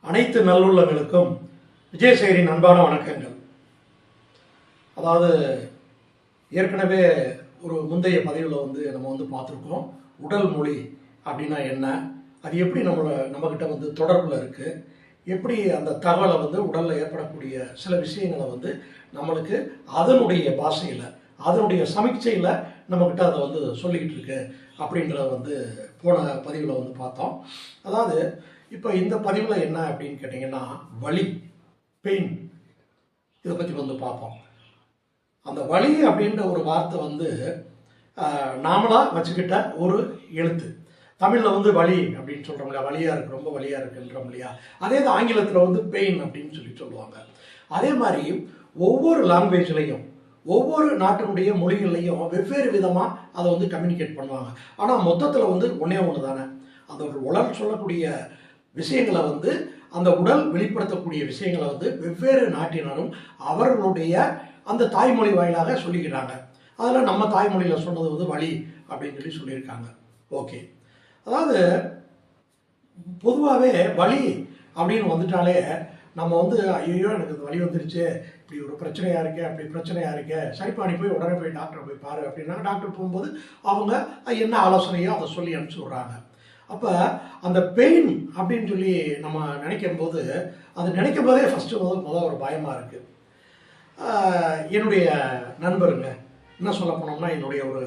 அனைத்து நல்லுள்ளங்களுக்கும் விஜயசேகரின் அன்பான வணக்கங்கள். அதாவது ஏற்கனவே ஒரு முந்தைய பதிவில் நம்ம பார்த்துருக்கோம். உடல் மொழி அப்படின்னா என்ன, அது எப்படி நம்மக்கிட்ட தொடர்பில் இருக்குது, எப்படி அந்த தகவலை உடலில் ஏற்படக்கூடிய சில விஷயங்களை நம்மளுக்கு அதனுடைய பாஷையில் அதனுடைய சமீட்சையில் நம்மக்கிட்ட அதை சொல்லிக்கிட்டு இருக்கு அப்படின்றத போன பதிவில் பார்த்தோம். அதாவது இப்போ இந்த பதிவில் என்ன அப்படின்னு கேட்டிங்கன்னா, வலி, பெயின், இதை பற்றி பார்ப்போம். அந்த வலி அப்படின்ற ஒரு வார்த்தை நாமளாக வச்சுக்கிட்ட ஒரு எழுத்து. தமிழில் வலி அப்படின்னு சொல்கிறோம் இல்லையா, வலியாக இருக்குது, ரொம்ப வலியாக இருக்குன்றோம் இல்லையா. அதே இது ஆங்கிலத்தில் பெயின் அப்படின்னு சொல்லுவாங்க. அதே மாதிரி ஒவ்வொரு லாங்குவேஜ்லையும் ஒவ்வொரு நாட்டினுடைய மொழிகள்லையும் வெவ்வேறு விதமாக அதை கம்யூனிகேட் பண்ணுவாங்க. ஆனால் மொத்தத்தில் ஒன்றே ஒன்று தானே, அந்த ஒரு உடல் சொல்லக்கூடிய விஷயங்களை அந்த உடல் வெளிப்படுத்தக்கூடிய விஷயங்களை வெவ்வேறு நாட்டினரும் அவர்களுடைய அந்த தாய்மொழி வாயிலாக சொல்லிக்கிறாங்க. அதில் நம்ம தாய்மொழியில் சொன்னது வலி அப்படின்னு சொல்லியிருக்காங்க. ஓகே, அதாவது பொதுவாகவே வலி அப்படின்னு வந்துட்டாலே நம்ம ஐயோ எனக்கு இந்த வலி வந்துருச்சு, இப்படி ஒரு பிரச்சனையாக இருக்கே, அப்படி பிரச்சனையாக இருக்கே, சரிப்பா நீ போய் உடனே போய் டாக்டரை போய் பாரு அப்படின்னா டாக்டர் போகும்போது அவங்க என்ன ஆலோசனையோ அதை சொல்லி அனுப்பிச்சி விட்றாங்க. அப்போ அந்த பெயின் அப்படின்னு சொல்லி நம்ம நினைக்கும் போது அது நினைக்கும் போதே ஃபஸ்ட்டு முதல் ஒரு பயமாக இருக்குது. என்னுடைய நண்பருங்க, என்ன சொல்ல போனோம்னா என்னுடைய ஒரு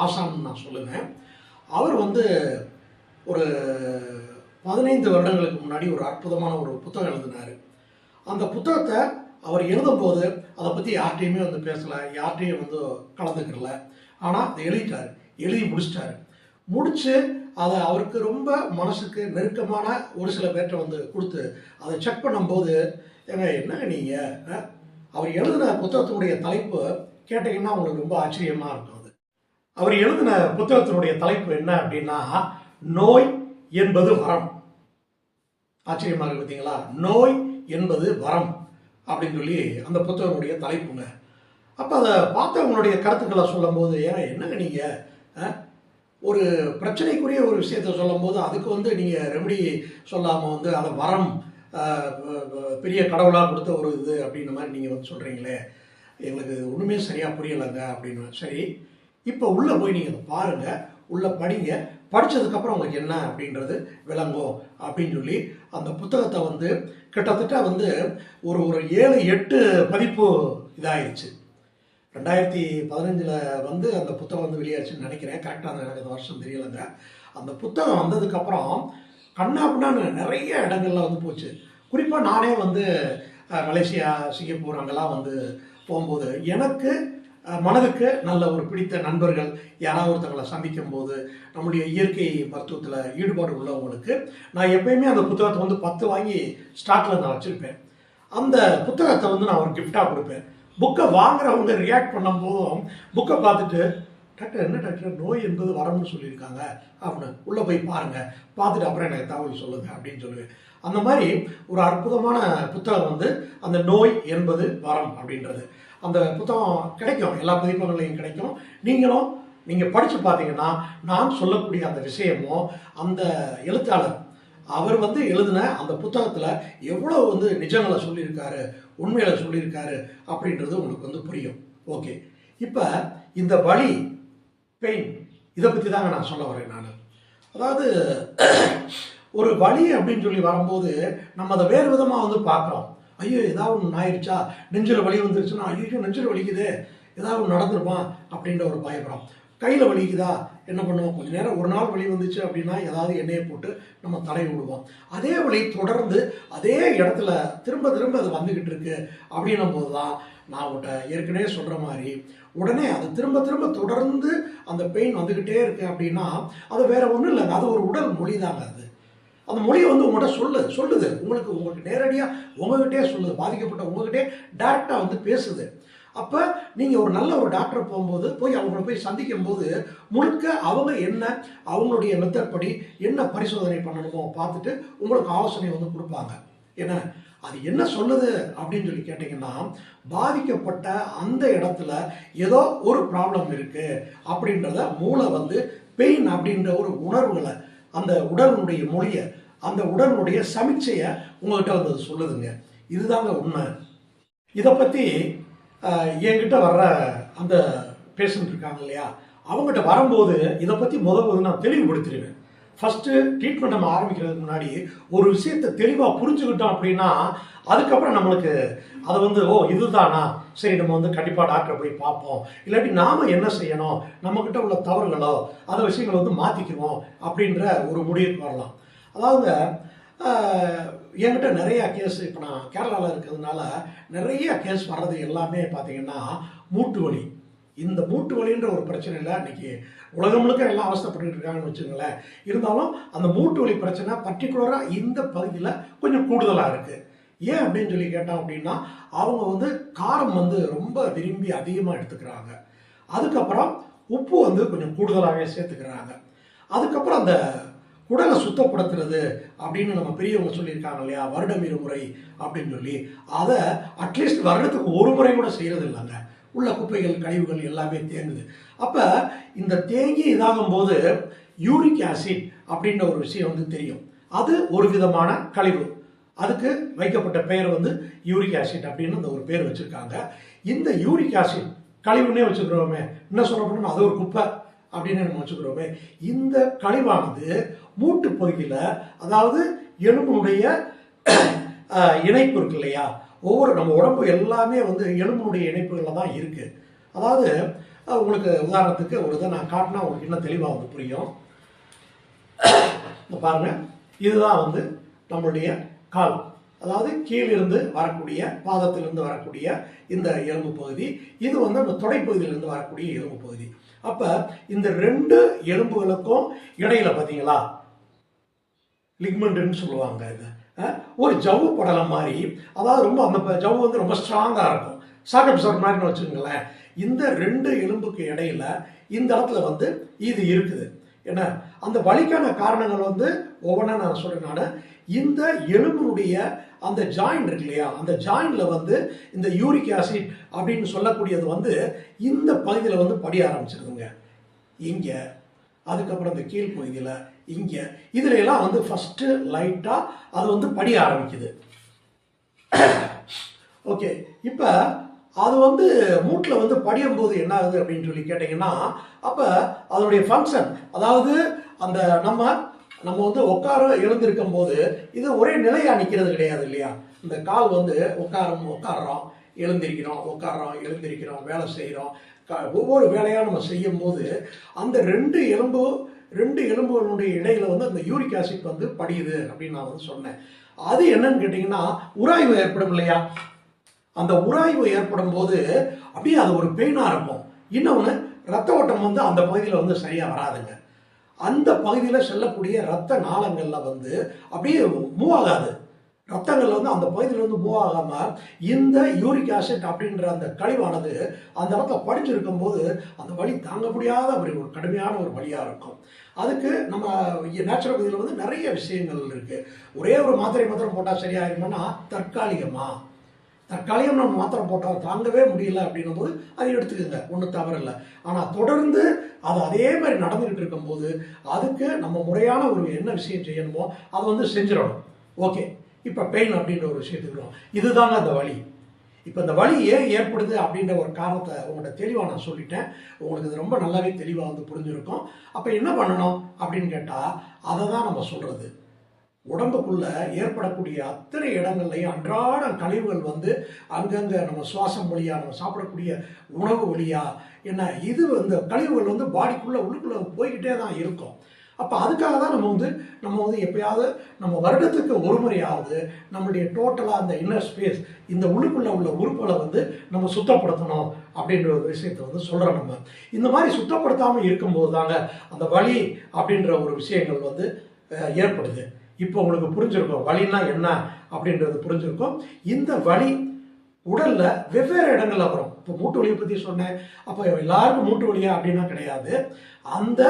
ஆசான் நான் சொல்லுவேன். அவர் ஒரு 15 வருடங்களுக்கு முன்னாடி ஒரு அற்புதமான ஒரு புத்தகம் எழுதினார். அந்த புத்தகத்தை அவர் எழுதும்போது அதை பற்றி யார்கிட்டையுமே பேசலை, யார்கிட்டையும் கலந்துக்கிறல. ஆனால் அதை எழுதிட்டார், எழுதி முடிச்சிட்டாரு. முடித்து அதை அவருக்கு ரொம்ப மனசுக்கு நெருக்கமான ஒரு சில பேர்கிட்ட கொடுத்து அதை செக் பண்ணும்போது, என்னங்க நீங்கள் அவர் எழுதின புத்தகத்தினுடைய தலைப்பு கேட்டிங்கன்னா உங்களுக்கு ரொம்ப ஆச்சரியமாக இருக்கும். அது அவர் எழுதின புத்தகத்தினுடைய தலைப்பு என்ன அப்படின்னா, நோய் என்பது வரம். ஆச்சரியமாக இருக்கு பார்த்தீங்களா, நோய் என்பது வரம் அப்படின்னு சொல்லி அந்த புத்தகத்தினுடைய தலைப்புங்க. அப்போ அதை பார்த்தவங்களுடைய கருத்துக்களை சொல்லும் போது, என்னங்க நீங்கள் ஒரு பிரச்சனைக்குரிய ஒரு விஷயத்த சொல்லும் போது அதுக்கு நீங்கள் ரெமடி சொல்லாமல் அதை வரம் பெரிய கடவுளாக கொடுத்த ஒரு இது அப்படின்ற மாதிரி நீங்கள் சொல்கிறீங்களே, எங்களுக்கு ஒன்றுமே சரியாக புரியலைங்க அப்படின்னு. சரி, இப்போ உள்ளே போய் நீங்கள் அதை பாருங்கள், உள்ளே படிங்க, படித்ததுக்கப்புறம் உங்களுக்கு என்ன அப்படின்றது விளங்கும் அப்படின்னு சொல்லி அந்த புத்தகத்தை கிட்டத்தட்ட ஒரு 7-8 பதிப்பு இதாகிடுச்சு. 2015 அந்த புத்தகம் வெளியாச்சுன்னு நினைக்கிறேன். கரெக்டாக எனக்கு அந்த வருஷம் தெரியலைங்க. அந்த புத்தகம் வந்ததுக்கப்புறம் கண்ணாப்புன்னு நிறைய இடங்கள்ல போச்சு. குறிப்பாக நானே மலேசியா, சிங்கப்பூர் அங்கெல்லாம் போகும்போது எனக்கு மனதுக்கு நல்ல ஒரு பிடித்த நண்பர்கள் யாராவது ஒருத்தங்களை சந்திக்கும் போது, நம்முடைய இயற்கை மருத்துவத்தில் ஈடுபாடு உள்ளவங்களுக்கு நான் எப்பயுமே அந்த புத்தகத்தை 10 வாங்கி ஸ்டாக்கில் நான் வச்சுருப்பேன். அந்த புத்தகத்தை நான் ஒரு கிஃப்டாக கொடுப்பேன். புக்கை வாங்குறவங்க ரியாக்ட் பண்ணும் போதும் புக்கை பார்த்துட்டு, டாக்டர் என்ன டாக்டர் நோய் என்பது வரம்னு சொல்லியிருக்காங்க அப்படின்னு, உள்ளே போய் பாருங்கள், பார்த்துட்டு அப்புறம் எனக்கு தகவல் சொல்லுங்கள் அப்படின்னு சொல்லுவேன். அந்த மாதிரி ஒரு அற்புதமான புத்தகம் அந்த நோய் என்பது வரம் அப்படின்றது. அந்த புத்தகம் கிடைக்கும், எல்லா பதிப்பகங்களையும் கிடைக்கும். நீங்கள் படித்து பார்த்தீங்கன்னா நான் சொல்லக்கூடிய அந்த விஷயமும் அந்த எழுத்தாளர் அவர் எழுதின அந்த புத்தகத்தில் எவ்வளோ நிஜங்களை சொல்லியிருக்காரு, உண்மைகளை சொல்லியிருக்காரு அப்படின்றது உங்களுக்கு புரியும். ஓகே, இப்போ இந்த வலி, பெயின், இதை பற்றி தாங்க நான் சொல்ல வரேன். நான் அதாவது ஒரு வலி அப்படின்னு சொல்லி வரும்போது நம்ம அதை வேறு விதமாக பார்க்குறோம். ஐயோ ஏதாவது ஒன்று ஆயிடுச்சா, நெஞ்சில் வலி வந்துருச்சுன்னா ஐயோ நெஞ்சில் வலிக்குது, ஏதாவது ஒன்று நடந்துருப்பான் அப்படின்ற ஒரு பயப்படும். கையில் வலிக்குதா, என்ன பண்ணுவோம், கொஞ்சம் நேரம் ஒரு நாள் வலி வந்துச்சு அப்படின்னா ஏதாவது எண்ணெயை போட்டு நம்ம தடவி விடுவோம். அதே வலி தொடர்ந்து அதே இடத்துல திரும்ப திரும்ப அது வந்துக்கிட்டு இருக்கு அப்படின்னும் போது தான் நான் உங்கள்கிட்ட ஏற்கனவே சொல்கிற மாதிரி உடனே அது திரும்ப திரும்ப தொடர்ந்து அந்த பெயின் வந்துக்கிட்டே இருக்கு அப்படின்னா அது வேற ஒன்றும் இல்லைங்க, அது ஒரு உடல் மொழி தாங்க. அது அந்த மொழியை உங்கள்கிட்ட சொல்லுது, உங்களுக்கு நேரடியாக உங்ககிட்டே சொல்லுது, பாதிக்கப்பட்ட உங்ககிட்டே டேரெக்டாக பேசுது. அப்போ நீங்கள் ஒரு நல்ல ஒரு டாக்டர் போகும்போது அவங்கள போய் சந்திக்கும் போது முழுக்க அவங்க என்ன அவங்களுடைய மெத்தட் படி என்ன பரிசோதனை பண்ணணுமோ பார்த்துட்டு உங்களுக்கு ஆலோசனை கொடுப்பாங்க. ஏன்னா அது என்ன சொல்லுது அப்படின்னு சொல்லி கேட்டிங்கன்னா, பாதிக்கப்பட்ட அந்த இடத்துல ஏதோ ஒரு ப்ராப்ளம் இருக்குது அப்படின்றத மூளை பெயின் அப்படின்ற ஒரு உணர்வுகளை அந்த உடலுடைய மொழியை அந்த உடலுடைய சமீட்சையை உங்ககிட்ட வந்து அது சொல்லுதுங்க. இதுதாங்க உண்மை. இதை பற்றி என்கிட்ட வர்ற அந்த பேஷண்ட் இருக்காங்க இல்லையா, அவங்ககிட்ட வரும்போது இதை பற்றி முதல்ல நான் தெளிவுபடுத்திடுவேன். ஃபஸ்ட்டு ட்ரீட்மெண்ட் நம்ம ஆரம்பிக்கிறதுக்கு முன்னாடி ஒரு விஷயத்தை தெளிவாக புரிஞ்சுக்கிட்டோம் அப்படின்னா அதுக்கப்புறம் நம்மளுக்கு அதை வந்து இதுதானா, சரி நம்ம வந்து கண்டிப்பாக டாக்டரை போய் பார்ப்போம், இல்லாட்டி நாம் என்ன செய்யணும், நம்மக்கிட்ட உள்ள தவறுகளோ அந்த விஷயங்களை வந்து மாற்றிக்குவோம் அப்படின்ற ஒரு முடிவுக்கு வரலாம். அதாவது என்கிட்ட நிறையா கேஸ், இப்போ நான் கேரளாவில் இருக்கிறதுனால நிறைய கேஸ் வர்றது எல்லாமே பார்த்தீங்கன்னா மூட்டு வலி. இந்த மூட்டு வலின்ற ஒரு பிரச்சனை இல்லை, இன்னைக்கு உலகம் முழுக்க எல்லாம் அவஸ்தைப்பட்டு இருக்காங்கன்னு வச்சுங்களேன். இருந்தாலும் அந்த மூட்டு வலி பிரச்சனை பர்டிகுலராக இந்த பகுதியில் கொஞ்சம் கூடுதலாக இருக்குது. ஏன் அப்படின்னு சொல்லி கேட்டோம் அப்படின்னா அவங்க வந்து காரம் வந்து ரொம்ப விரும்பி அதிகமாக எடுத்துக்கிறாங்க. அதுக்கப்புறம் உப்பு வந்து கொஞ்சம் கூடுதலாகவே சேர்த்துக்கிறாங்க. அதுக்கப்புறம் அந்த குடலை சுத்தப்படுத்துறது அப்படின்னு நம்ம பெரியவங்க சொல்லியிருக்காங்க இல்லையா, வருடம் இருமுறை அப்படின்னு சொல்லி, அதை அட்லீஸ்ட் வருடத்துக்கு ஒரு முறை கூட செய்கிறது இல்லைங்க. உள்ள குப்பைகள் கழிவுகள் எல்லாமே தேங்குது. அப்போ இந்த தேங்கி இதாகும் போது யூரிக் ஆசிட் அப்படின்ற ஒரு விஷயம் வந்து தெரியும். அது ஒரு விதமான கழிவு. அதுக்கு வைக்கப்பட்ட பெயர் வந்து யூரிக் ஆசிட் அப்படின்னு அந்த ஒரு பேர் வச்சுருக்காங்க. இந்த யூரிக் ஆசிட் கழிவுன்னே வச்சுக்கிறோமே, என்ன சொல்ல போனோம், அது ஒரு குப்பை அப்படின்னு நம்ம வச்சுக்கிறோமே. இந்த கழிவானது மூட்டு பகுதியில், அதாவது எலும்புடைய இணைப்பு இருக்கு இல்லையா, ஒவ்வொரு நம்ம உடம்பு எல்லாமே வந்து எலும்புடைய இணைப்புகளில் தான் இருக்குது. அதாவது உங்களுக்கு உதாரணத்துக்கு ஒரு இதை நான் காட்டினா உங்களுக்கு இன்னும் தெளிவாக வந்து புரியும். பாருங்க, இதுதான் வந்து நம்மளுடைய கால், அதாவது கீழிருந்து வரக்கூடிய, பாதத்திலிருந்து வரக்கூடிய இந்த எலும்பு பகுதி. இது வந்து அந்த தொடைப்பகுதியிலிருந்து வரக்கூடிய எலும்பு பகுதி. அப்போ இந்த ரெண்டு எலும்புகளுக்கும் இடையில பார்த்தீங்களா லிக்மெண்ட்னு சொல்லுவாங்க. இது ஒரு ஜவ்வு படலம் மாதிரி, அதாவது ரொம்ப அந்த ஜவ்வு வந்து ரொம்ப ஸ்ட்ராங்காக இருக்கும், சாக்கப் சார் மாதிரின்னு வச்சுக்கோங்களேன். இந்த ரெண்டு எலும்புக்கு இடையில இந்த இடத்துல வந்து இது இருக்குது. ஏன்னா அந்த வலிக்கான காரணங்கள் வந்து ஒவ்வொன்றா நான் சொல்றேன். இந்த எலும்புடைய அந்த ஜாயிண்ட் இருக்கு இல்லையா, அந்த ஜாயிண்ட்ல வந்து இந்த யூரிக் ஆசிட் அப்படின்னு சொல்லக்கூடியது வந்து இந்த பகுதியில் வந்து படிய ஆரம்பிச்சிருதுங்க. இங்க, அதுக்கப்புறம் இந்த கீழ் பகுதியில் இங்க, இதுல எல்லாம் வந்து ஃபர்ஸ்ட் லைட்டா அது வந்து படிய ஆரம்பிக்குது. ஓகே, இப்ப அது வந்து மூட்டில் வந்து படியும் போது என்ன ஆகுது அப்படின்னு சொல்லி கேட்டீங்கன்னா, அப்ப அதனுடைய ஃபங்க்ஷன், அதாவது அந்த நம்ம வந்து எழுந்திருக்கும் போது இது ஒரே நிலையா நிற்கிறது கிடையாது இல்லையா. இந்த கால் வந்து உட்காடுறோம், எழுந்திருக்கிறோம், வேலை செய்கிறோம், ஒவ்வொரு வேலையாக நம்ம செய்யும் போது அந்த ரெண்டு எலும்புகளுடைய இடையில வந்து அந்த யூரிக் ஆசிட் வந்து படியுது அப்படின்னு நான் வந்து சொன்னேன். அது என்னன்னு கேட்டிங்கன்னா உராய்வு ஏற்படும் இல்லையா. அந்த உராய்வு ஏற்படும் போது அப்படியே அது ஒரு பெயினாக இருக்கும். இன்னொன்று, ரத்த ஓட்டம் வந்து அந்த பகுதியில் வந்து சரியாக வராதுங்க. அந்த பகுதியில் செல்லக்கூடிய ரத்த நாளங்களில் வந்து அப்படியே மூவ் ஆகாது. ரத்தங்கள் வந்து அந்த பகுதியில் வந்து மூவ் ஆகாமல் இந்த யூரிக் ஆசிட் அப்படின்ற அந்த கழிவானது அந்த இடத்துல படிச்சிருக்கும் போது அந்த வலி தாங்க முடியாத ஒரு கடுமையான ஒரு வலியாக இருக்கும். அதுக்கு நம்ம நேச்சுரல் பகுதியில் வந்து நிறைய விஷயங்கள் இருக்குது. ஒரே ஒரு மாத்திரை மாத்திரம் போட்டால் சரியாயிருமானா தற்காலிகம் நம்ம மாத்திரை போட்டால் தாங்கவே முடியல அப்படின்னும் போது அதை எடுத்துக்கோங்க, ஒன்றும் தவறு இல்லை. ஆனால் தொடர்ந்து அது அதே மாதிரி நடந்துகிட்டு இருக்கும்போது அதுக்கு நம்ம முறையான ஒரு என்ன விஷயம் செய்யணுமோ அதை வந்து செஞ்சிடணும். ஓகே, இப்போ பெயின் அப்படின்ற ஒரு விஷயத்துக்கு இதுதாங்க அந்த வலி. இப்போ இந்த வலி ஏன் ஏற்படுது அப்படின்ற ஒரு காரணத்தை உங்கள்கிட்ட தெளிவாக நான் சொல்லிட்டேன். உங்களுக்கு இது ரொம்ப நல்லாவே தெளிவாக வந்து புரிஞ்சிருக்கும். அப்போ என்ன பண்ணணும் அப்படின்னு கேட்டால் அதை தான் நம்ம சொல்கிறது. உடம்புக்குள்ள ஏற்படக்கூடிய அத்தனை இடங்கள்லையும் அன்றாட கழிவுகள் வந்து அங்கங்கே நம்ம சுவாசம் வழியா, நம்ம சாப்பிடக்கூடிய உணவு வழியா, என்ன இது வந்து கழிவுகள் வந்து உள்ளுக்குள்ளே போய்கிட்டே தான் இருக்கும். அப்போ அதுக்காக தான் நம்ம வந்து எப்பயாவது நம்ம வருடத்துக்கு ஒரு முறையாவது நம்மளுடைய டோட்டலாக அந்த இன்னர் ஸ்பேஸ், இந்த உள்ளுக்குள்ளே உள்ள உறுப்புகளை வந்து நம்ம சுத்தப்படுத்தணும் அப்படின்ற ஒரு விஷயத்தை வந்து சொல்கிறோம். நம்ம இந்த மாதிரி சுத்தப்படுத்தாமல் இருக்கும்போது தாங்க அந்த வலி அப்படின்ற ஒரு விஷயங்கள் வந்து ஏற்படுது. இப்போ உங்களுக்கு புரிஞ்சிருக்கும் வலின்னா என்ன அப்படின்றது புரிஞ்சிருக்கும். இந்த வலி உடல்ல வெவ்வேறு இடங்கள்ல வரும். இப்போ மூட்டு வலியை பற்றி சொன்னேன். அப்போ எல்லாருக்கும் மூட்டு வலியா அப்படின்னா கிடையாது. அந்த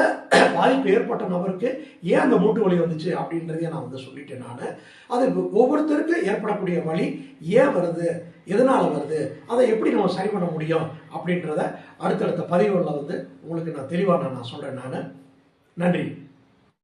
பாதிப்பு ஏற்பட்ட நபருக்கு ஏன் அந்த மூட்டு வலி வந்துச்சு அப்படின்றதையே நான் வந்து சொல்லிட்டேன். அது ஒவ்வொருத்தருக்கு ஏற்படக்கூடிய வலி ஏன் வருது, எதனால வருது, அதை எப்படி நம்ம சரி பண்ண முடியும் அப்படின்றத அடுத்தடுத்த பதிவுகளில் வந்து உங்களுக்கு நான் தெளிவாக நான் சொல்கிறேன். நன்றி.